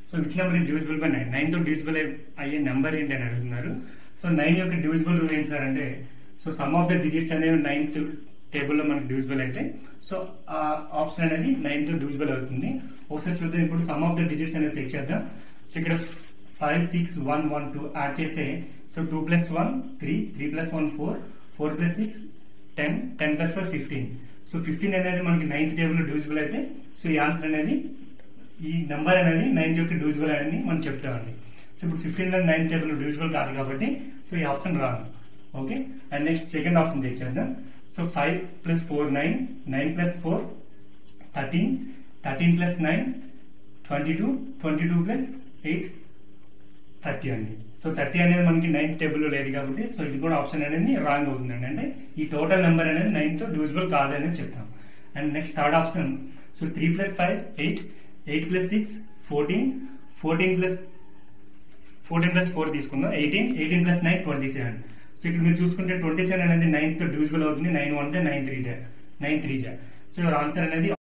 So which number is divisible by 9? 9 తో divisible అయ్యే number ఏంటి అని అడుగుతున్నారు. సో 9 యొక్క డివిజిబుల్ రూల్ ఏంటి సార్ అంటే, so some of the digits అనేవి 9th టేబుల్ లో మనకి డివిజిబుల్ అయితే సో ఆ ఆప్షన్ అనేది 9 తో డివిజిబుల్ అవుతుంది. ఒకసారి చూద్దాం. ఇప్పుడు సమ్ ఆఫ్ ద డిజిట్స్ అనేది చెక్ చేద్దాం. సో ఇక్కడ 5, 6, 1, 1, 2 యాడ్ చేస్తే సో 2 + 1 3, 3 + 1 4, 4 + 6 10, 10 + 4 15. సో 15 అనేది మనకి 9th టేబుల్ లో డివిజిబుల్ అయితే సో ఈ ఆన్సర్ అనేది ఈ నెంబర్ అనేది 9th యొక్క డివిజిబుల్ అని మనం చెప్తామండి. సో ఇప్పుడు 15 లో 9th టేబుల్ లో డివిజిబుల్ కాదు కాబట్టి సో ఈ option wrong. Okay. And next second option check చేద్దాం. సో 5 + 4 9, 9 + 4 13, 13 + 9 22, 22 + 8 30 అండి. సో 30 అనేది మనకి 9th టేబుల్ లో లేదు కాబట్టి సో ఇది కూడా ఆప్షన్ అనేది రాంగ్ అవుతుందండి. అంటే ఈ టోటల్ నెంబర్ అనేది 9 తో డివిజిబుల్ కాదని చెప్తాం. And next third option. So 3 + 5 8, 8 + 6 14, 14 + 4 తీసుకుందాం 18, 18 + 9 27. సో ఇక్కడ మీరు చూసుకుంటే 27 అనేది 9th తో డివిజిబుల్ అవుతుంది. 9 1 9 3 9 3. సో ఆన్సర్ అనేది